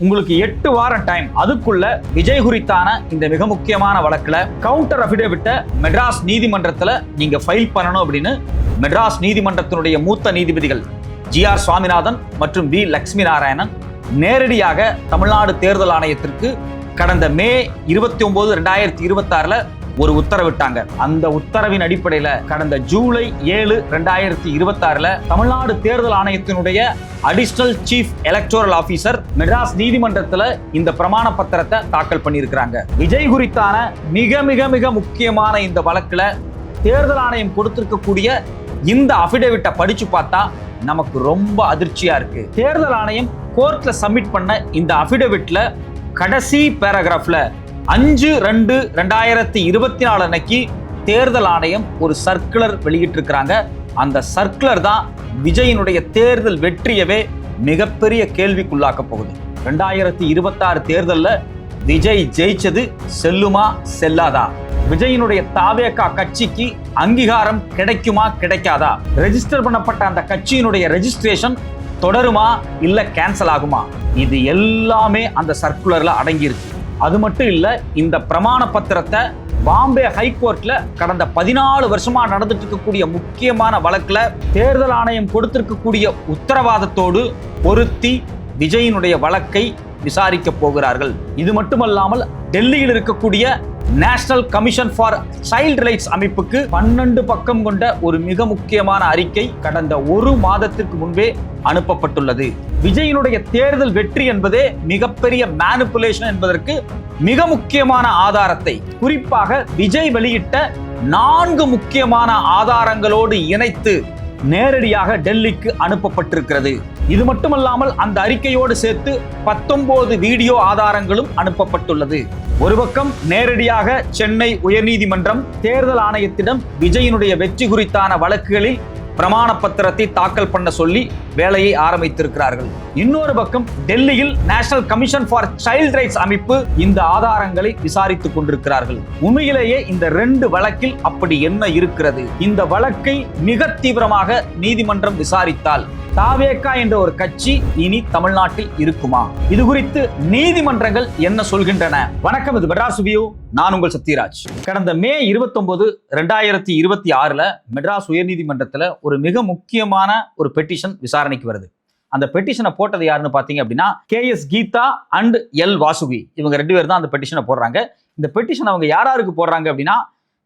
உங்களுக்கு 8 வாரம் டைம். அதுக்குள்ள விஜய் குறித்தான இந்த மிக முக்கியமான வழக்குல கவுண்டர் அபிடேவிட்ட மெட்ராஸ் நீதிமன்றத்துல நீங்க ஃபைல் பண்ணணும் அப்படின்னு மெட்ராஸ் நீதிமன்றத்தினுடைய மூத்த நீதிபதிகள் ஜி.ஆர். சுவாமிநாதன் மற்றும் வி. லட்சுமி நாராயணன் நேரடியாக தமிழ்நாடு தேர்தல் ஆணையத்திற்கு கடந்த மே 29, 2026 ஒரு உத்தரவிட்டாங்க. அந்த உத்தரவின் அடிப்படையில கடந்த ஜூலை 7, 2026 தமிழ்நாடு தேர்தல் ஆணையத்தினுடைய additional chief electoral officer Madras நீதிமன்றத்துல இந்த பிரமாண பத்திரத்தை தாக்கல் பண்ணியிருக்கிறாங்க. விஜய் குறித்தான மிக மிக மிக முக்கியமான இந்த வழக்குல தேர்தல் ஆணையம் கொடுத்திருக்கக்கூடிய இந்த அபிடேவிட்டை படிச்சு பார்த்தா நமக்கு ரொம்ப அதிர்ச்சியா இருக்கு. தேர்தல் ஆணையம் கோர்ட்ல சப்மிட் பண்ண இந்த அபிடேவிட்ல கடைசி பேராகிராஃப்ல 5/2/2024 அன்னைக்கு தேர்தல் ஆணையம் ஒரு சர்க்குலர் வெளியிட்டிருக்கிறாங்க. அந்த சர்க்குலர் தான் விஜயினுடைய தேர்தல் வெற்றியவே மிகப்பெரிய கேள்விக்குள்ளாக்க போகுது. 2026 தேர்தல்ல விஜய் ஜெயிச்சது செல்லுமா செல்லாதா? விஜயினுடைய தாவேகா கட்சிக்கு அங்கீகாரம் கிடைக்குமா கிடைக்காதா? ரெஜிஸ்டர் பண்ணப்பட்ட அந்த கட்சியினுடைய ரெஜிஸ்ட்ரேஷன் தொடருமா இல்ல கேன்சல் ஆகுமா? இது எல்லாமே அந்த சர்க்குலர்ல அடங்கியிருக்கு. அது மட்டும் இல்ல, இந்த பிரமாண பத்திரத்தை பாம்பே ஹைகோர்ட்ல கடந்த 14 வருஷமா நடந்துட்டு இருக்கக்கூடிய முக்கியமான வழக்குல தேர்தல் ஆணையம் கொடுத்திருக்கக்கூடிய உத்தரவாதத்தோடு பொருத்தி விஜயினுடைய வழக்கை விசாரிக்க போகிறார்கள். இது மட்டுமல்லாமல் டெல்லியில் இருக்கக்கூடிய national commission for child rights அமைப்புக்கு 12 பக்கம் கொண்ட ஒரு மிக முக்கியமான அறிக்கை கடந்த 1 மாதத்திற்கு முன்பே அனுப்பப்பட்டுள்ளது. விஜயினுடைய தேர்தல் வெற்றி என்பதே மிகப்பெரிய மேனிபுலேஷன் என்பதற்கு மிக முக்கியமான ஆதாரத்தை, குறிப்பாக விஜய் வெளியிட்ட 4 முக்கியமான ஆதாரங்களோடு இணைத்து நேரடியாக டெல்லிக்கு அனுப்பப்பட்டிருக்கிறது. இது மட்டுமல்லாமல் அந்த அறிக்கையோடு சேர்த்து 19 வீடியோ ஆதாரங்களும் அனுப்பப்பட்டுள்ளது. ஒரு பக்கம் நேரடியாக சென்னை உயர்நீதிமன்றம் தேர்தல் ஆணையத்திடம் விஜயினுடைய வெற்றி குறித்தான வழக்குகளில் பிரமாண பத்திரத்தை தாக்கல் பண்ண சொல்லி வேலையை ஆரம்பித்திருக்கிறார்கள். இன்னொரு பக்கம் டெல்லியில் national commission for child rights அமைப்பு இந்த ஆதாரங்களை விசாரித்துக் கொண்டிருக்கிறார்கள். உண்மையிலேயே இந்த 2 வழக்கில் அப்படி என்ன இருக்கிறது? இந்த வழக்கை மிக தீவிரமாக நீதிமன்றம் விசாரித்தால் தாவேகா என்ற ஒரு கட்சி இனி தமிழ்நாட்டில் இருக்குமா? இது குறித்து நீதிமன்றங்கள் என்ன சொல்கின்றன? வணக்கம், இது மெட்ராஸ் வியூ. நான் உங்கள் சத்யராஜ். கடந்த மே 29, 2026 மெட்ராஸ் உயர்நீதிமன்றத்தில் ஒரு மிக முக்கியமான ஒரு பெட்டிஷன் விசாரணைக்கு வருது. அந்த பெட்டிஷனை போட்டது யாருன்னு பாத்தீங்க அப்படின்னா KS Geetha and L Vasuki. இவங்க 2 பேர் தான் அந்த பெட்டிஷனை போடுறாங்க. இந்த பெட்டிஷன் அவங்க யாராருக்கு போடுறாங்க அப்படின்னா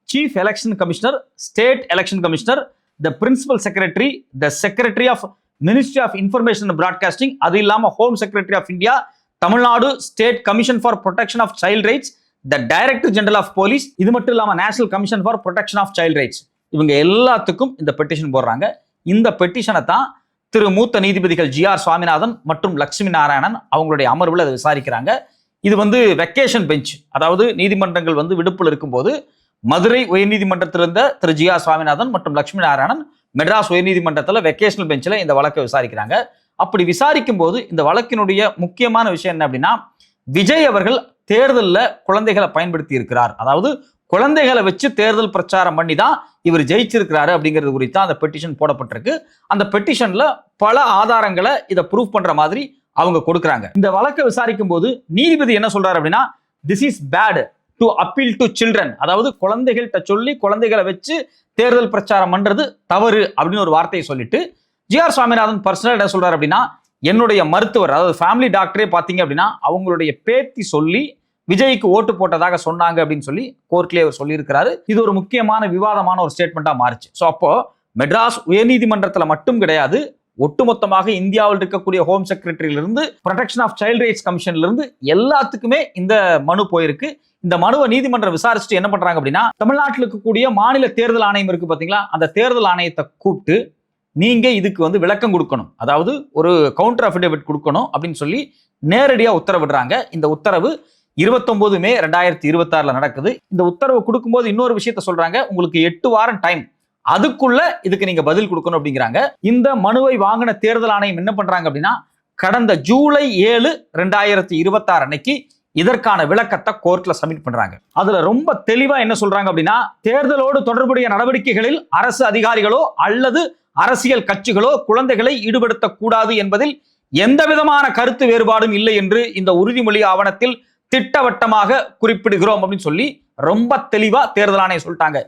chief election commissioner, state election commissioner, the principal secretary, the secretary of ministry of information and broadcasting, அது இல்லாம home secretary of India, Tamil Nadu state commission for protection of child rights, the director general of police, இது மட்டும் இல்லாம national commission for protection of child rights. இவங்க எல்லாத்துக்கும் இந்த petition போடுறாங்க. இந்த பெட்டிஷனை தான் திரு மூத்த நீதிபதிகள் ஜி.ஆர். சுவாமிநாதன் மற்றும் லட்சுமி நாராயணன் அவங்களுடைய அமர்வில் அதை விசாரிக்கிறாங்க. இது வெக்கேஷன் பெஞ்ச், அதாவது நீதிமன்றங்கள் விடுப்பில் இருக்கும்போது மதுரை உயர்நீதிமன்றத்திலிருந்த திரு ஜி.ஆர். சுவாமிநாதன் மற்றும் லட்சுமி நாராயணன் மெட்ராஸ் உயர்நீதிமன்றத்தில் வெக்கேஷனல் பெஞ்சில் இந்த வழக்கை விசாரிக்கிறாங்க. அப்படி விசாரிக்கும் போது இந்த வழக்கினுடைய முக்கியமான விஷயம் என்ன அப்படின்னா, விஜய் அவர்கள் தேர்தலில் குழந்தைகளை பயன்படுத்தி இருக்கிறார், அதாவது குழந்தைகளை வச்சு தேர்தல் பிரச்சாரம் பண்ணி தான் இவர் ஜெயிச்சிருக்கிறாரு அப்படிங்கிறது குறித்து அந்த பெட்டிஷன் போடப்பட்டிருக்கு. அந்த பெட்டிஷன்ல பல ஆதாரங்களை இதை ப்ரூவ் பண்ற மாதிரி அவங்க கொடுக்குறாங்க. இந்த வழக்கை விசாரிக்கும் போது நீதிபதி என்ன சொல்றாரு அப்படின்னா, this is bad to appeal to children, அதாவது குழந்தைகள்கிட்ட சொல்லி குழந்தைகளை வச்சு தேர்தல் பிரச்சாரம் பண்றது தவறு அப்படின்னு ஒரு வார்த்தையை சொல்லிட்டு ஜி.ஆர். சுவாமிநாதன் பர்சனல் என்ன சொல்றாரு அப்படின்னா, என்னுடைய மருத்துவர், அதாவது ஃபேமிலி டாக்டரே பாத்தீங்க அப்படின்னா அவங்களுடைய பேத்தி சொல்லி விஜய்க்கு ஓட்டு போட்டதாக சொன்னாங்க அப்படின்னு சொல்லி கோர்ட்லேயே அவர் சொல்லியிருக்கிறாரு. இது ஒரு முக்கியமான விவாதமான ஒரு ஸ்டேட்மெண்டா மாறிச்சு. ஸோ அப்போ மெட்ராஸ் உயர்நீதிமன்றத்தில் மட்டும் கிடையாது, ஒட்டுமொத்தமாக இந்தியாவில் இருக்கக்கூடிய ஹோம் செக்ரட்டரியிலிருந்து ப்ரொடெக்ஷன் ஆஃப் சைல்ட் ரைட்ஸ் கமிஷன்ல இருந்து எல்லாத்துக்குமே இந்த மனு போயிருக்கு. இந்த மனுவை நீதிமன்றம் விசாரிச்சுட்டு என்ன பண்றாங்க அப்படின்னா, தமிழ்நாட்டில் இருக்கக்கூடிய மாநில தேர்தல் ஆணையம் இருக்கு பாத்தீங்களா, அந்த தேர்தல் ஆணையத்தை கூப்பிட்டு நீங்க இதுக்கு விளக்கம் கொடுக்கணும், அதாவது ஒரு கவுண்டர் அஃபிடேவிட் கொடுக்கணும் அப்படின்னு சொல்லி நேரடியா உத்தரவிடுறாங்க. இந்த உத்தரவு 29 மே 2026 நடக்குது. இந்த உத்தரவு கொடுக்கும்போது இன்னொரு விஷயத்த சொல்றாங்க, உங்களுக்கு 8 வாரம் டைம், அதுக்குள்ள இதுக்கு நீங்க பதில் கொடுக்கணும் அப்படிங்கிறாங்க. இந்த மனுவை வாங்கின தேர்தல் ஆணையம் என்ன பண்றாங்க அப்படின்னா, கடந்த ஜூலை 7, 2026 அன்னைக்கு இதற்கான விளக்கத்தை கோர்ட்ல சப்மிட் பண்றாங்க. அதுல ரொம்ப தெளிவா என்ன சொல்றாங்க அப்படின்னா, தேர்தலோடு தொடர்புடைய நடவடிக்கைகளில் அரசு அதிகாரிகளோ அல்லது அரசியல் கட்சிகளோ குழந்தைகளை ஈடுபடுத்தக்கூடாது என்பதில் எந்த விதமான கருத்து வேறுபாடும் இல்லை என்று இந்த உறுதிமொழி ஆவணத்தில் திட்டவட்டமாக குறிப்பிடுகிறோம் அப்படின்னு சொல்லி ரொம்ப தெளிவா தேர்தல் ஆணையம் சொல்லிட்டாங்க.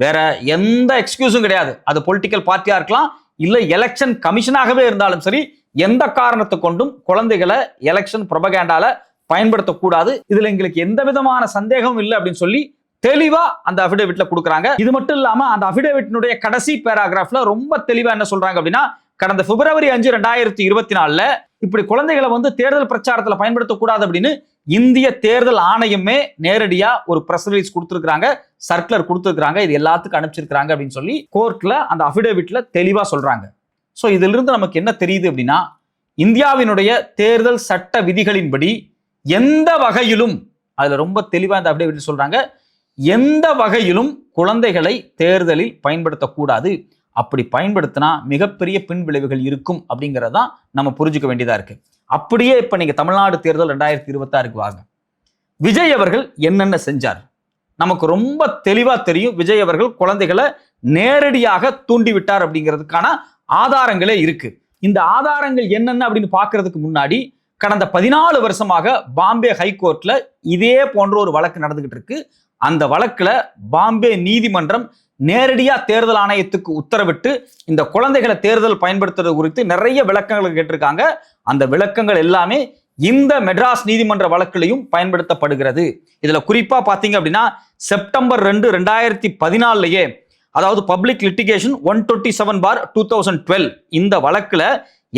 வேற எந்த எக்ஸ்கியூஸும் கிடையாது. அது பொலிட்டிக்கல் பார்ட்டியா இருக்கலாம், இல்ல எலெக்ஷன் கமிஷனாகவே இருந்தாலும் சரி, எந்த காரணத்தை கொண்டும் குழந்தைகளை எலெக்ஷன் ப்ரொபகேண்டால பயன்படுத்தக்கூடாது. இதுல எங்களுக்கு எந்த விதமான சந்தேகமும் இல்லை அப்படின்னு சொல்லி தெளிவா அந்த அபிடேவிட்ல கொடுக்குறாங்க. இது மட்டும் இல்லாம அந்த அபிடேவிட்னுடைய கடைசி பேராகிராஃப்ல ரொம்ப தெளிவா என்ன சொல்றாங்க அப்படின்னா, கடந்த பிப்ரவரி 5, 2024 இப்படி குழந்தைகளை தேர்தல் பிரச்சாரத்துல பயன்படுத்தக்கூடாது அப்படின்னு இந்திய தேர்தல் ஆணையமே நேரடியா ஒரு பிரஸ் ரிலீஸ் கொடுத்திருக்காங்க, சர்க்குலர் கொடுத்திருக்காங்க, இது எல்லாத்துக்கும் அனுப்பிச்சிருக்காங்க அப்படின்னு சொல்லி கோர்ட்ல அந்த அபிடேவிட்ல தெளிவா சொல்றாங்க. சோ இதுல இருந்து நமக்கு என்ன தெரியுது அப்படின்னா, இந்தியாவினுடைய தேர்தல் சட்ட விதிகளின்படி எந்த வகையிலும், அதுல ரொம்ப தெளிவா இந்த அபிடேவிட்ல சொல்றாங்க, எந்த வகையிலும் குழந்தைகளை தேர்தலில் பயன்படுத்தக்கூடாது. அப்படி பயன்படுத்தினா மிகப்பெரிய பின் விளைவுகள் இருக்கும் அப்படிங்கறதான் நம்ம புரிஞ்சுக்க வேண்டியதா இருக்கு. அப்படியே இப்ப நீங்க தமிழ்நாடு தேர்தல் 2026 வாங்க. விஜய் அவர்கள் என்னென்ன செஞ்சார் நமக்கு ரொம்ப தெளிவா தெரியும். விஜய் அவர்கள் குழந்தைகளை நேரடியாக தூண்டிவிட்டார் அப்படிங்கிறதுக்கான ஆதாரங்களே இருக்கு. இந்த ஆதாரங்கள் என்னென்ன அப்படின்னு பாக்குறதுக்கு முன்னாடி, கடந்த 14 வருஷமாக பாம்பே ஹைகோர்ட்ல இதே போன்ற ஒரு வழக்கு நடந்துகிட்டு இருக்கு. அந்த வழக்குல பாம்பே நீதிமன்றம் நேரடியா தேர்தல் ஆணையத்துக்கு உத்தரவிட்டு இந்த குழந்தைகளை தேர்தல் பயன்படுத்துறது குறித்து நிறைய விளக்கங்கள் கேட்டிருக்காங்க. அந்த விளக்கங்கள் எல்லாமே இந்த மெட்ராஸ் நீதிமன்ற வழக்கிலையும் பயன்படுத்தப்படுகிறது. இதுல குறிப்பா பாத்தீங்க அப்படின்னா, செப்டம்பர் 2, 2014 அதாவது பப்ளிக் லிட்டிகேஷன் 127/2012 இந்த வழக்குல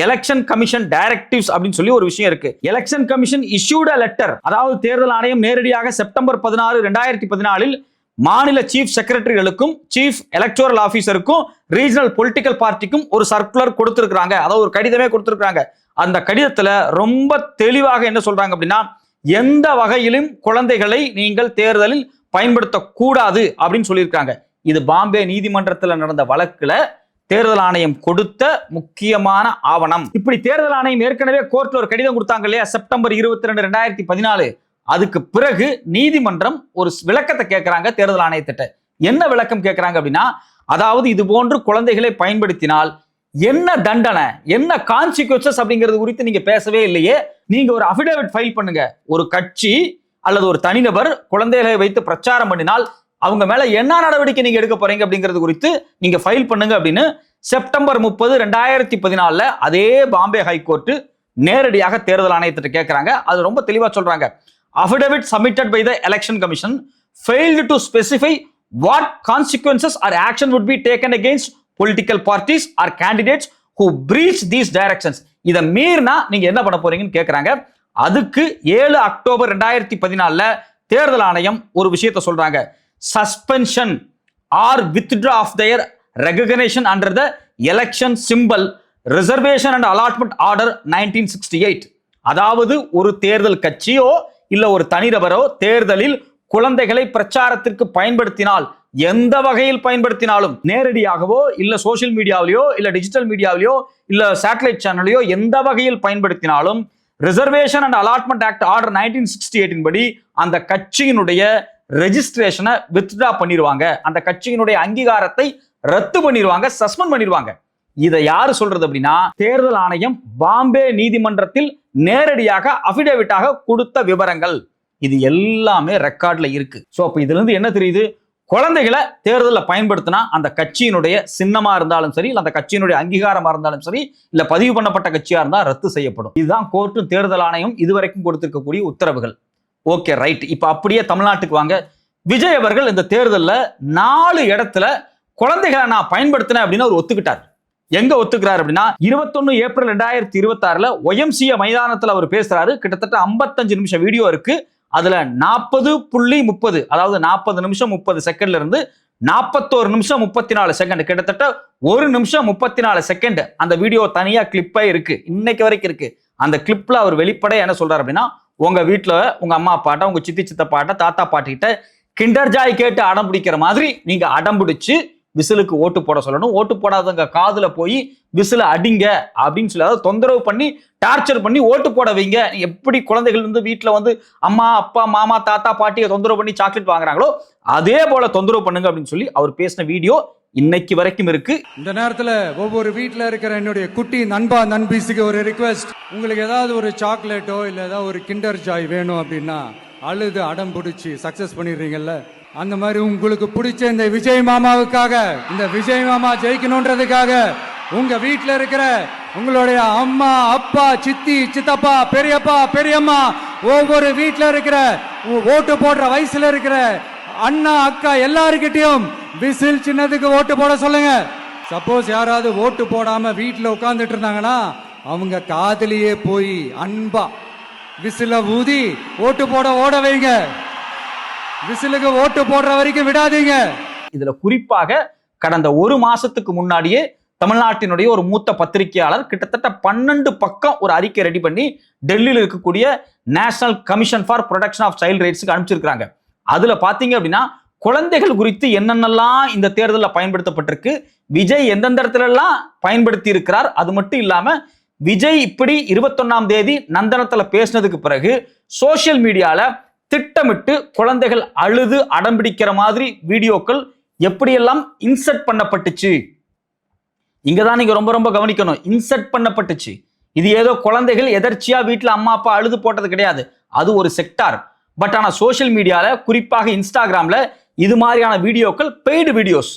எலெக்ஷன் கமிஷன் டைரக்டிவ்ஸ் அப்படின்னு சொல்லி ஒரு விஷயம் இருக்கு. Election commission issued a letter, அதாவது தேர்தல் ஆணையம் நேரடியாக செப்டம்பர் 16, 2014 மாநில சீஃப் செக்ரட்டரிகளுக்கும் சீஃப் எலக்டோரல் ஆபீசருக்கும் ரீஜனல் பொலிட்டிக்கல் பார்ட்டிக்கும் ஒரு சர்க்குலர் கொடுத்திருக்காங்க, அதாவது ஒரு கடிதமே கொடுத்திருக்காங்க. அந்த கடிதத்துல ரொம்ப தெளிவாக என்ன சொல்றாங்க அப்படின்னா, எந்த வகையிலும் குழந்தைகளை நீங்கள் தேர்தலில் பயன்படுத்தக்கூடாது அப்படின்னு சொல்லியிருக்காங்க. இது பாம்பே நீதிமன்றத்தில் நடந்த வழக்குல தேர்தல் ஆணையம் கொடுத்த முக்கியமான ஆவணம். இப்படி தேர்தல் ஆணையம் ஏற்கனவே கோர்ட்ல ஒரு கடிதம் கொடுத்தாங்க இல்லையா, செப்டம்பர் 22, 2014. அதுக்கு பிறகு நீதிமன்றம் ஒரு விளக்கத்தை கேட்கிறாங்க தேர்தல் ஆணையத்திட்ட. என்ன விளக்கம் கேட்கிறாங்க அப்படின்னா, அதாவது இது போன்று குழந்தைகளை பயன்படுத்தினால் என்ன தண்டனை, என்ன கான்சிக்வன்சஸ் அப்படிங்கிறது குறித்து நீங்க பேசவே இல்லையே. நீங்க ஒரு அபிடேவிட் ஃபைல் பண்ணுங்க. ஒரு கட்சி அல்லது ஒரு தனிநபர் குழந்தைகளை வைத்து பிரச்சாரம் பண்ணினால் அவங்க மேல என்ன நடவடிக்கை நீங்க எடுக்க போறீங்க அப்படிங்கிறது குறித்து நீங்க ஃபைல் பண்ணுங்க அப்படின்னு செப்டம்பர் 30, 2014 அதே பாம்பே ஹைகோர்ட் நேரடியாக தேர்தல் ஆணையத்திட்ட கேட்கிறாங்க. அது ரொம்ப தெளிவா சொல்றாங்க. Affidavit submitted by the Election Commission failed to specify what consequences or action would be taken against political parties or candidates who breach these directions. இத மீறினா நீங்க என்ன பண்ண போறீங்கன்னு கேக்குறாங்க. அதுக்கு 7 அக்டோபர் 2014 தேர்தல் ஆணையம் ஒரு விஷயத்தை சொல்றாங்க. Suspension or withdraw of their recognition under the election symbol reservation and allotment order 1968. அதாவது ஒரு தேர்தல் கட்சியோ இல்ல ஒரு தனிநபரோ தேர்தலில் குழந்தைகளை பிரச்சாரத்திற்கு பயன்படுத்தினால், எந்த வகையில் பயன்படுத்தினாலும், நேரடியாகவோ இல்ல சோசியல் மீடியாவிலோ இல்ல டிஜிட்டல் மீடியாவிலோ இல்ல சேட்டலைட் சேனலையோ எந்த வகையில் பயன்படுத்தினாலும் reservation and allotment act order 1968 படி அந்த கட்சியினுடைய ரெஜிஸ்ட்ரேஷனை வித்ட்ரா பண்ணிடுவாங்க, அந்த கட்சியினுடைய அங்கீகாரத்தை ரத்து பண்ணிடுவாங்க, சஸ்பெண்ட் பண்ணிடுவாங்க. இதை யாரு சொல்றது அப்படின்னா, தேர்தல் ஆணையம் பாம்பே நீதிமன்றத்தில் நேரடியாக அபிடேவிட்டாக கொடுத்த விவரங்கள். இது எல்லாமே ரெக்கார்ட்ல இருக்கு. சோ அப்ப இதுல இருந்து என்ன தெரியுது, குழந்தைகளை தேர்தலில் பயன்படுத்தினா அந்த கட்சியினுடைய சின்னமா இருந்தாலும் சரி, இல்ல அந்த கட்சியினுடைய அங்கீகாரமா இருந்தாலும் சரி, இல்ல பதிவு பண்ணப்பட்ட கட்சியா இருந்தா ரத்து செய்யப்படும். இதுதான் கோர்ட்டும் தேர்தல் ஆணையம் இதுவரைக்கும் கொடுத்திருக்கக்கூடிய உத்தரவுகள். Okay right. இப்ப அப்படியே தமிழ்நாட்டுக்கு வாங்க. விஜய் அவர்கள் இந்த தேர்தல்ல 4 இடத்துல குழந்தைகளை நான் பயன்படுத்தினேன் அப்படின்னு அவர் ஒத்துக்கிட்டார். எங்க ஒத்துக்கிறார் அப்படின்னா, 21 ஏப்ரல் 2026 OMCA மைதானத்தில் அவர் பேசுறாரு. கிட்டத்தட்ட 55 நிமிஷம் வீடியோ இருக்கு. அதுல 40.30, அதாவது 40 நிமிஷம் 30 செகண்ட்ல இருந்து 41 நிமிஷம் 34 செகண்ட், கிட்டத்தட்ட 1 நிமிஷம் 34 செகண்ட் அந்த வீடியோ தனியா கிளிப்பா இருக்கு, இன்னைக்கு வரைக்கும் இருக்கு. அந்த கிளிப்ல அவர் வெளிப்படையா என்ன சொல்றாரு அப்படின்னா, உங்க வீட்டுல உங்க அம்மா அப்பாட்ட, உங்க சித்தி சித்தப்பாட்ட, தாத்தா பாட்டிக்கிட்ட கிண்டர் ஜாய் கேட்டு அடம் பிடிக்கிற மாதிரி நீங்க அடம் பிடிச்சு விசிலுக்கு ஓட்டு போட சொல்லணும். ஓட்டு போடாதவங்க காதுல போய் விசில அடிங்க அப்படின்னு சொல்லி, அதாவது தொந்தரவு பண்ணி டார்ச்சர் பண்ணி ஓட்டு போட வைங்க. எப்படி குழந்தைகள் வீட்டுல அம்மா அப்பா மாமா தாத்தா பாட்டியை தொந்தரவு பண்ணி சாக்லேட் வாங்குறாங்களோ அதே போல தொந்தரவு பண்ணுங்க அப்படின்னு சொல்லி அவர் பேசின வீடியோ இன்னைக்கு வரைக்கும் இருக்கு. இந்த நேரத்துல ஒவ்வொரு வீட்டுல இருக்கிற என்னுடைய குட்டி நண்பா நண்பீஸுக்கு ஒரு ரிக்வெஸ்ட். உங்களுக்கு ஏதாவது ஒரு சாக்லேட்டோ இல்ல ஏதாவது ஒரு கிண்டர் ஜாய் வேணும் அப்படின்னா அழுது அடம் பிடிச்சி சக்சஸ் பண்ணிடுறீங்கல்ல, அந்த மாதிரி உங்களுக்கு பிடிச்ச இந்த விஜய் மாமாவுக்காக, இந்த விஜய் மாமா ஜெயிக்கணும்ன்றதுக்காக உங்க வீட்டுல இருக்கிற உங்களுடைய அம்மா அப்பா சித்தி சித்தப்பா பெரியப்பா பெரியம்மா ஒவ்வொரு வீட்டுல இருக்கிற ஓட்டு போடுற வயசுல இருக்கிற அண்ணா அக்கா எல்லாருக்கிட்டையும் விசில் சின்னதுக்கு ஓட்டு போட சொல்லுங்க. சப்போஸ் யாராவது ஓட்டு போடாம வீட்டுல உட்கார்ந்துட்டு இருந்தாங்கன்னா அவங்க காதலியே போய் அன்பா விசில ஊதி ஓட்டு போட ஓட வைங்க. விசிலுக்கு ஓட்டு போடுற வரைக்கும் விடாதீங்க. இதுல குறிப்பாக கடந்த ஒரு மாசத்துக்கு முன்னாடியே தமிழ்நாட்டினுடைய ஒரு மூத்த பத்திரிகையாளர் கிட்டத்தட்ட 12 பக்கம் ஒரு அறிக்கை ரெடி பண்ணி டெல்லியில் இருக்கக்கூடிய national commission for protection of child ரைட்ஸ்க்கு அனுப்பிச்சிருக்காங்க. அதுல பாத்தீங்க அப்படின்னா குழந்தைகள் குறித்து என்னென்னலாம் இந்த தேர்தலில் பயன்படுத்தப்பட்டிருக்கு, விஜய் எந்தெந்த இடத்துல எல்லாம் பயன்படுத்தி இருக்கிறார், அது மட்டும் இல்லாம விஜய் இப்படி 21ஆம் தேதி நந்தனத்துல பேசினதுக்கு பிறகு சோசியல் மீடியால திட்டமிட்டு குழந்தைகள் அழுது அடம்பிடிக்கிற மாதிரி வீடியோக்கள் எப்படியெல்லாம் இன்சர்ட் பண்ணப்பட்டுச்சு. இங்கதான் நீங்க ரொம்ப ரொம்ப கவனிக்கணும். இன்சர்ட் பண்ணப்பட்டுச்சு. இது ஏதோ குழந்தைகள் எதர்ச்சியா வீட்டுல அம்மா அப்பா அழுது போட்டது கிடையாது. அது ஒரு செக்டார். பட் ஆனா சோசியல் மீடியால குறிப்பாக இன்ஸ்டாகிராம்ல இது மாதிரியான வீடியோக்கள் பெய்டு வீடியோஸ்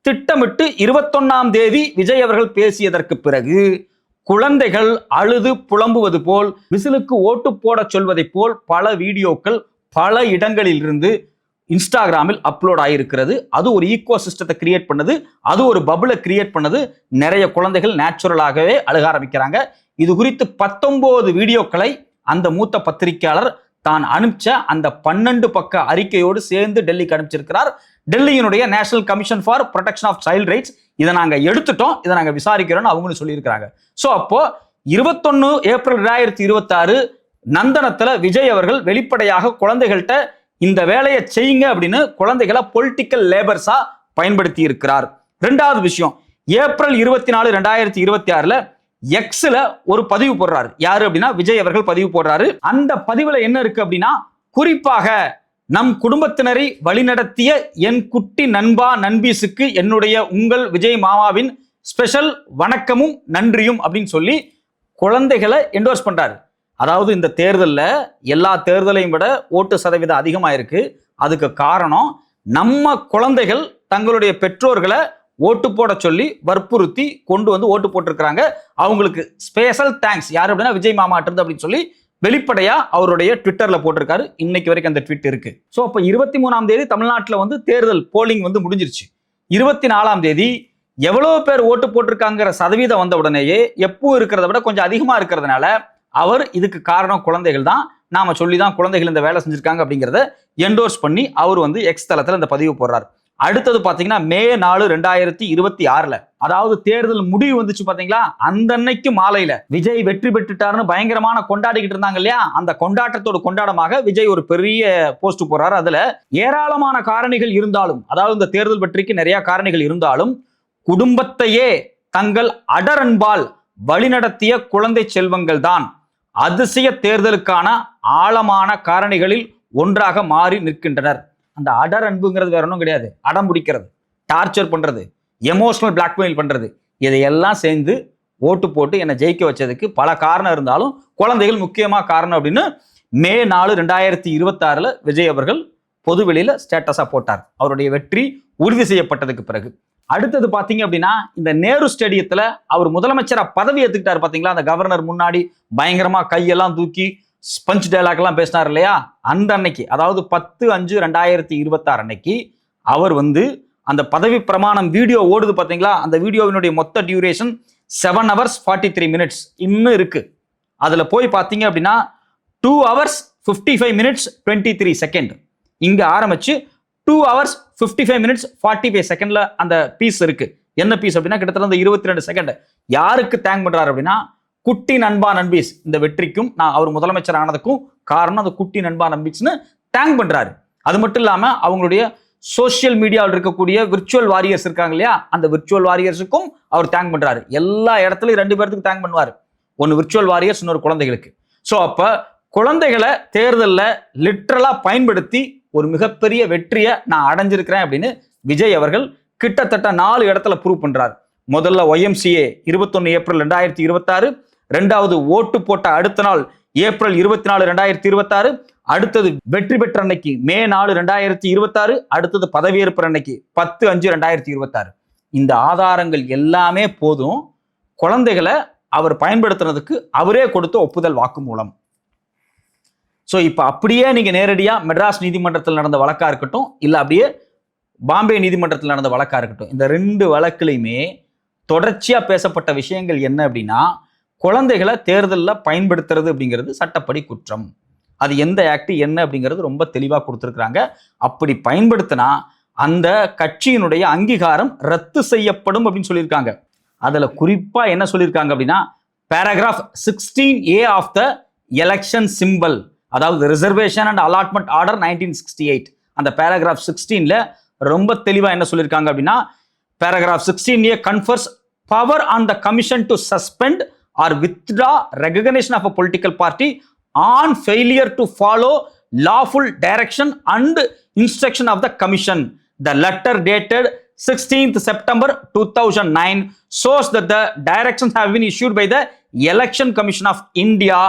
திட்டமிட்டு 21ஆம் தேதி விஜய் அவர்கள் பேசியதற்கு பிறகு குழந்தைகள் அழுது புலம்புவது போல், விசிலுக்கு ஓட்டு போட சொல்வதை போல் பல வீடியோக்கள் பல இடங்களில் இருந்து இன்ஸ்டாகிராமில் அப்லோட் ஆகியிருக்கிறது. அது ஒரு ஈகோ சிஸ்டத்தை கிரியேட் பண்ணது, அது ஒரு பபுளை கிரியேட் பண்ணது. நிறைய குழந்தைகள் நேச்சுரலாகவே அழுக ஆரம்பிக்கிறாங்க. இது குறித்து 19 வீடியோக்களை அந்த மூத்த பத்திரிகையாளர் தான் அனுப்பிச்ச அந்த 12 பக்க அறிக்கையோடு சேர்ந்து டெல்லிக்கு அனுப்பிச்சிருக்கிறார். டெல்லியினுடைய national commission for protection of child rights இதை நாங்க எடுத்துட்டோம், இதை நாங்க விசாரிக்கிறோம்னு அவங்களும் சொல்லியிருக்கிறாங்க. ஸோ அப்போ 21 ஏப்ரல் 2026 நந்தனத்துல விஜய் அவர்கள் வெளிப்படையாக குழந்தைகள்கிட்ட இந்த வேலையை செய்யுங்க அப்படின்னு குழந்தைகளை பொலிட்டிக்கல் லேபர்ஸா பயன்படுத்தி இருக்கிறார். ரெண்டாவது விஷயம், ஏப்ரல் 24, 2026 எக்ஸ்ல ஒரு பதிவு போடுறாரு. யாரு அப்படின்னா விஜய் அவர்கள் பதிவு போடுறாரு. அந்த பதிவுல என்ன இருக்கு அப்படின்னா, குறிப்பாக நம் குடும்பத்தினரை வழிநடத்திய என் குட்டி நண்பா நண்பீஸுக்கு என்னுடைய உங்கள் விஜய் மாமாவின் ஸ்பெஷல் வணக்கமும் நன்றியும் அப்படின்னு சொல்லி குழந்தைகளை என்டோர்ஸ் பண்றாரு. அதாவது இந்த தேர்தலில் எல்லா தேர்தலையும் விட ஓட்டு சதவீதம் அதிகமாயிருக்கு. அதுக்கு காரணம் நம்ம குழந்தைகள் தங்களுடைய பெற்றோர்களை ஓட்டு போட சொல்லி வற்புறுத்தி கொண்டு வந்து ஓட்டு போட்டிருக்கிறாங்க. அவங்களுக்கு ஸ்பெஷல் தேங்க்ஸ். யார் அப்படின்னா விஜய் மாமாட்ட இருந்து அப்படின்னு சொல்லி வெளிப்படையா அவருடைய ட்விட்டர்ல போட்டிருக்காரு. இன்னைக்கு வரைக்கும் அந்த ட்வீட் இருக்கு. ஸோ அப்போ 23ஆம் தேதி தமிழ்நாட்டில் வந்து தேர்தல் போலிங் வந்து முடிஞ்சிருச்சு. 24ஆம் தேதி எவ்வளவு பேர் ஓட்டு போட்டிருக்காங்கிற சதவீதம் வந்த உடனேயே எப்போ இருக்கிறத விட கொஞ்சம் அதிகமா இருக்கிறதுனால அவர் இதுக்கு காரணம் குழந்தைகள் தான், நாம சொல்லிதான் குழந்தைகள் இந்த வேலை செஞ்சிருக்காங்க அப்படிங்கிறத என்டோர்ஸ் பண்ணி அவர் வந்து எக்ஸ் தளத்துல இந்த பதிவு போடுறாரு. அடுத்தது பாத்தீங்கன்னா மே 4, 2026 அதாவது தேர்தல் முடிவு வந்துச்சு பாத்தீங்களா, அந்த அன்னைக்கு மாலையில விஜய் வெற்றி பெற்றுட்டாருன்னு பயங்கரமான கொண்டாடிக்கிட்டு இருந்தாங்க இல்லையா, அந்த கொண்டாட்டத்தோட கொண்டாடமாக விஜய் ஒரு பெரிய போஸ்ட் போடுறாரு. அதுல ஏராளமான காரணிகள் இருந்தாலும், அதாவது இந்த தேர்தல் வெற்றிக்கு நிறைய காரணிகள் இருந்தாலும், குடும்பத்தையே தங்கள் அடரன்பால் வழிநடத்திய குழந்தை செல்வங்கள் தான் அதிசய தேர்தலுக்கான ஆழமான காரணிகளில் ஒன்றாக மாறி நிற்கின்றனர். அந்த அடர் அன்புங்கிறது வேற ஒன்றும் கிடையாது. அடம் பிடிக்கிறது, டார்ச்சர் பண்றது, எமோஷனல் பிளாக்மெயில் பண்றது, இதையெல்லாம் சேர்ந்து ஓட்டு போட்டு என்னை ஜெயிக்க வச்சதுக்கு பல காரணம் இருந்தாலும் குழந்தைகள் முக்கியமா காரணம் அப்படின்னு மே 4, 2026 விஜய் அவர்கள் பொதுவெளியில ஸ்டேட்டஸா போட்டார். அவருடைய வெற்றி உறுதி செய்யப்பட்டதுக்கு பிறகு அடுத்தது பாத்தீங்க அப்படின்னா, இந்த நேரு ஸ்டேடியத்துல அவர் முதலமைச்சரா பதவி ஏத்துக்கிட்டாரு பாத்தீங்களா, அந்த கவர்னர் முன்னாடி பயங்கரமா கையெல்லாம் தூக்கி ஸ்பஞ்ச் டைலாக் எல்லாம் பேசினார் இல்லையா, அந்த அன்னைக்கு அதாவது 10/5/2026 அன்னைக்கு அவர் வந்து அந்த பதவி பிரமாணம் வீடியோ ஓடுது பாத்தீங்களா, அந்த வீடியோவினுடைய மொத்த டியூரேஷன் 7 hours 43 minutes இன்னும் இருக்கு. அதுல போய் பாத்தீங்க அப்படின்னா 2 hours 55 minutes 23 seconds இங்க ஆரம்பிச்சு 2 hours 55 minutes 45 seconds அந்த பீஸ் இருக்கு. என்ன பீஸ் அப்படின்னா கிட்டத்தட்ட 22 செகண்ட். யாருக்கு தேங்க் பண்றாரு அப்படின்னா, குட்டி நண்பா நண்பீஸ் இந்த வெற்றிக்கும் நான் அவர் முதலமைச்சர் ஆனதுக்கும் காரணம் அந்த குட்டி நண்பா நண்பீஸ்னு தேங்க் பண்றாரு. அது மட்டும் இல்லாம அவங்களுடைய சோசியல் மீடியாவில் இருக்கக்கூடிய விர்ச்சுவல் வாரியர்ஸ் இருக்காங்க இல்லையா, அந்த விர்ச்சுவல் வாரியர்ஸுக்கும் அவர் தேங்க் பண்றாரு. எல்லா இடத்துலயும் 2 பேருக்கு தேங்க் பண்ணுவார். ஒன்னு விர்ச்சுவல் வாரியர்ஸ், இன்னொரு குழந்தைகளுக்கு. ஸோ அப்ப குழந்தைகளை தேர்தலில் லிட்ரலா பயன்படுத்தி ஒரு மிகப்பெரிய வெற்றியை நான் அடைஞ்சிருக்கிறேன் அப்படின்னு விஜய் அவர்கள் கிட்டத்தட்ட 4 இடத்துல ப்ரூவ் பண்றாரு. முதல்ல YMCA 21 ஏப்ரல் 2026, ரெண்டாவது ஓட்டு போட்ட அடுத்த நாள் ஏப்ரல் 24 2026, அடுத்தது வெற்றி பெற்ற அன்னைக்கு மே 4 2026, அடுத்தது பதவியேற்பு அன்னைக்கு 10/5/2026. இந்த ஆதாரங்கள் எல்லாமே போதும் குழந்தைகளை அவர் பயன்படுத்துறதுக்கு அவரே கொடுத்த ஒப்புதல் வாக்குமூலம். ஸோ இப்போ அப்படியே நீங்க நேரடியா மெட்ராஸ் நீதிமன்றத்தில் நடந்த வழக்கா இருக்கட்டும், இல்லை அப்படியே பாம்பே நீதிமன்றத்தில் நடந்த வழக்கா இருக்கட்டும், இந்த 2 வழக்குலையுமே தொடர்ச்சியா பேசப்பட்ட விஷயங்கள் என்ன அப்படின்னா, குழந்தைகளை தேர்தலில் பயன்படுத்துறது அப்படிங்கிறது சட்டப்படி குற்றம். அது எந்த ஆக்ட் என்ன அப்படிங்கிறது ரொம்ப தெளிவாக கொடுத்துருக்குறாங்க. அப்படி பயன்படுத்தினா அந்த கட்சியினுடைய அங்கீகாரம் ரத்து செய்யப்படும் அப்படின்னு சொல்லியிருக்காங்க. அதுல குறிப்பா என்ன சொல்லியிருக்காங்க அப்படின்னா, paragraph 16A of the election symbol, அதாவது ரிசர்வேஷன் அண்ட் அலாட்மெண்ட் ஆர்டர் 1968, அந்த பேராகிராஃப் 16ல ரொம்ப தெளிவா என்ன சொல்லியிருக்காங்க அப்படின்னா, paragraph 16A confers power on the commission to suspend or withdraw recognition of a political party on failure to follow lawful direction and instruction of the commission. The letter dated 16th September 2009 shows that the directions have been issued by the Election Commission of India.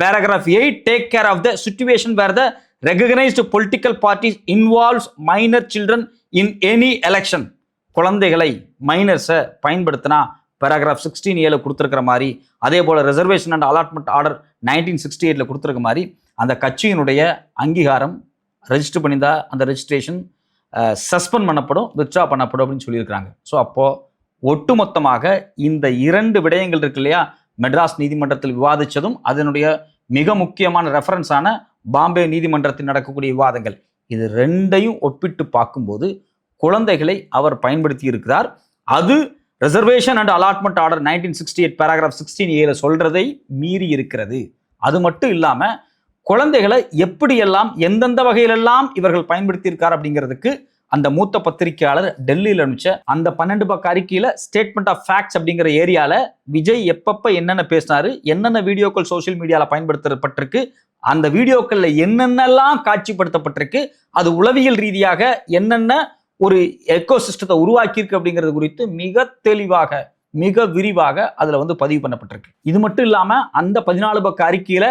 Paragraph 8 take care of the situation where the recognized political parties involves minor children in any election. குழந்தைகளை மைனர்ஸை பயன்படுத்தினா paragraph 16A கொடுத்துருக்கிற மாதிரி, அதே போல reservation and allotment order 1968 கொடுத்துருக்க மாதிரி அந்த கட்சியினுடைய அங்கீகாரம் ரெஜிஸ்டர் பண்ணியிருந்தா அந்த ரெஜிஸ்ட்ரேஷன் சஸ்பெண்ட் பண்ணப்படும், வித்ட்ரா பண்ணப்படும் அப்படின்னு சொல்லியிருக்கிறாங்க. ஸோ அப்போ ஒட்டுமொத்தமாக இந்த 2 விடயங்கள் இருக்கு இல்லையா, மெட்ராஸ் நீதிமன்றத்தில் விவாதித்ததும் அதனுடைய மிக முக்கியமான ரெஃபரன்ஸான பாம்பே நீதிமன்றத்தில் நடக்கக்கூடிய விவாதங்கள், இது 2ஐயும் ஒப்பிட்டு பார்க்கும்போது குழந்தைகளை அவர் பயன்படுத்தி இருக்கிறார். அது reservation and allotment order 1968 paragraph 16A சொல்றதை மீறி இருக்கிறது. அது மட்டும் இல்லாம குழந்தைகளை எப்படியெல்லாம் எந்தெந்த வகையிலெல்லாம் இவர்கள் பயன்படுத்தி இருக்கார் அப்படிங்கிறதுக்கு அந்த மூத்த பத்திரிகையாளர் டெல்லியில் அனுப்பிச்ச அந்த 12 பக்க அறிக்கையில ஸ்டேட்மெண்ட் ஆஃப் ஃபேக்ட்ஸ் அப்படிங்கிற ஏரியால விஜய் எப்பப்ப என்னென்ன பேசினாரு, என்னென்ன வீடியோக்கள் சோசியல் மீடியால பயன்படுத்தப்பட்டிருக்கு, அந்த வீடியோக்கள்ல என்னென்னலாம் காட்சிப்படுத்தப்பட்டிருக்கு, அது உளவியல் ரீதியாக என்னென்ன ஒரு எக்கோசிஸ்டத்தை உருவாக்கியிருக்கு அப்படிங்கிறது குறித்து மிக தெளிவாக மிக விரிவாக அதுல பதிவு பண்ணப்பட்டிருக்கு. இது மட்டும் இல்லாம அந்த 14 பக்க அறிக்கையில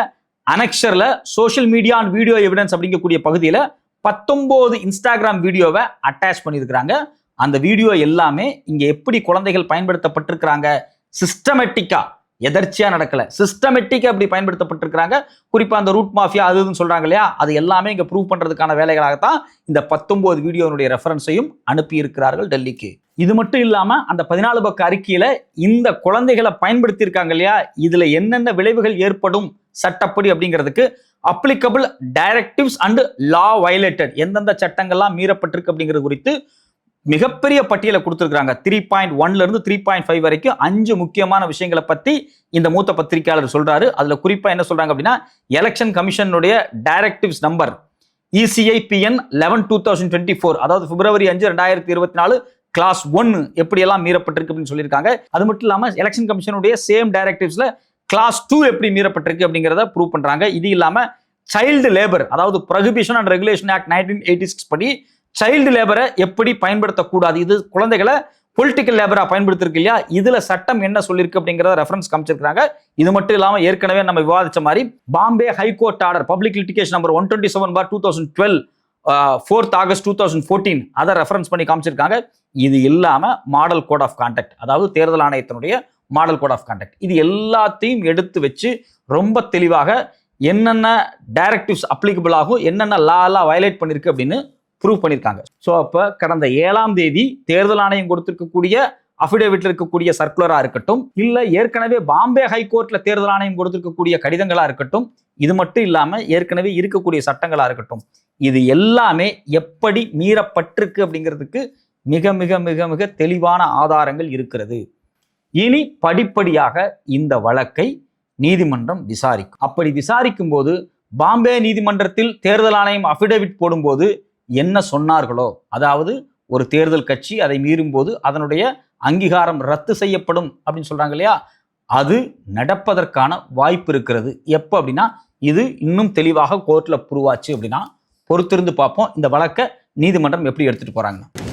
அனெக்சர்ல social media and video evidence அப்படிங்கக்கூடிய பகுதியில 19 இன்ஸ்டாகிராம் வீடியோவை அட்டாச் பண்ணியிருக்கிறாங்க. அந்த வீடியோ எல்லாமே இங்க எப்படி குழந்தைகள் பயன்படுத்தப்பட்டிருக்கிறாங்க, சிஸ்டமேட்டிக்கா, எதர்ச்சியா நடக்கல, சிஸ்டமேட்டிக்கா எப்படி பயன்படுத்தப்பட்டிருக்கிறாங்க, குறிப்பா அந்த ரூட் மாஃபியா அதுன்னு சொல்றாங்க இல்லையா, அது எல்லாமே இங்க ப்ரூவ் பண்றதுக்கான வேலைகளாகத்தான் இந்த 19 வீடியோனுடைய ரெஃபரன்ஸையும் அனுப்பி இருக்கிறார்கள் டெல்லிக்கு. இது மட்டும் இல்லாம அந்த 14 பக்க அறிக்கையில இந்த குழந்தைகளை பயன்படுத்தி இருக்காங்க இல்லையா, இதுல என்னென்ன விளைவுகள் ஏற்படும் சட்டப்படி அப்படிங்கிறதுக்கு applicable directives and law violated, எந்தெந்த சட்டங்கள்லாம் மீறப்பட்டிருக்கு அப்படிங்கிறது குறித்து மிகப்பெரிய பட்டியலை கொடுத்துருக்காங்க. 3.1ல இருந்து 3.5 வரைக்கும் 5 முக்கியமான விஷயங்களை பத்தி இந்த மூத்த பத்திரிகையாளர் சொல்றாரு. அதுல குறிப்பா என்ன சொல்றாங்க அப்படின்னா, எலெக்ஷன் கமிஷனுடைய டைரக்டிவ்ஸ் நம்பர் ECIPN 11/2024, அதாவது பிப்ரவரி 5 2024 கிளாஸ் 1 எப்படியெல்லாம் மீறப்பட்டிருக்கு அப்படின்னு சொல்லியிருக்காங்க. அது மட்டும் இல்லாம எலெக்ஷன் கமிஷனுடைய சேம் டைரக்டிவ்ஸ்ல கிளாஸ் 2 எப்படி மீறப்பட்டிருக்கு அப்படிங்கிறத ப்ரூவ் பண்றாங்க. இது இல்லாம சைல்டு லேபர், அதாவது ப்ரொஹிபிஷன் அண்ட் ரெகுலேஷன் ஆக்ட் 1986 படி சைல்டு லேபரை எப்படி பயன்படுத்தக்கூடாது, இது குழந்தைகளை பொலிட்டிக்கல் லேபரா பயன்படுத்திருக்கு இல்லையா, இதுல சட்டம் என்ன சொல்லியிருக்கு அப்படிங்கிறத ரெஃபரன்ஸ் காமிச்சிருக்காங்க. இது மட்டும் இல்லாம ஏற்கனவே நம்ம விவாதிச்ச மாதிரி Bombay high court order public litigation number 127/2012 4th August 2014 அதை ரெஃபரன்ஸ் பண்ணி காமிச்சிருக்காங்க. இது இல்லாம மாடல் கோட் ஆஃப் கான்டக்ட், அதாவது தேர்தல் ஆணையத்தினுடைய மாடல் கோட் ஆஃப் கான்டக்ட், இது எல்லாத்தையும் எடுத்து வச்சு ரொம்ப தெளிவாக என்னென்ன டைரக்டிவ்ஸ் அப்ளிகபிள் ஆகும், என்னென்ன லா வயலேட் பண்ணிருக்கு அப்படின்னு ப்ரூவ் பண்ணியிருக்காங்க. ஸோ அப்போ கடந்த 7ஆம் தேதி தேர்தல் ஆணையம் கொடுத்திருக்கக்கூடிய அஃபிடேவிட்ல இருக்கக்கூடிய சர்க்குலரா இருக்கட்டும், இல்லை ஏற்கனவே பாம்பே ஹைகோர்ட்ல தேர்தல் ஆணையம் கொடுத்திருக்கக்கூடிய கடிதங்களா இருக்கட்டும், இது மட்டும் இல்லாம ஏற்கனவே இருக்கக்கூடிய சட்டங்களா இருக்கட்டும், இது எல்லாமே எப்படி மீறப்பட்டிருக்கு அப்படிங்கிறதுக்கு மிக மிக மிக மிக தெளிவான ஆதாரங்கள் இருக்கிறது. இனி படிப்படியாக இந்த வழக்கை நீதிமன்றம் விசாரிக்கும். அப்படி விசாரிக்கும் போது பாம்பே நீதிமன்றத்தில் தேர்தல் ஆணையம் அஃபிடேவிட் போடும்போது என்ன சொன்னார்களோ, அதாவது ஒரு தேர்தல் கட்சி அதை மீறும் போது அதனுடைய அங்கீகாரம் ரத்து செய்யப்படும் அப்படின்னு சொல்றாங்க இல்லையா, அது நடப்பதற்கான வாய்ப்பு இருக்கிறது. எப்போ அப்படின்னா, இது இன்னும் தெளிவாக கோர்ட்ல ப்ரூவ் ஆச்சு அப்படின்னா பொறுத்திருந்து பார்ப்போம் இந்த வழக்கை நீதிமன்றம் எப்படி எடுத்துட்டு போறாங்க.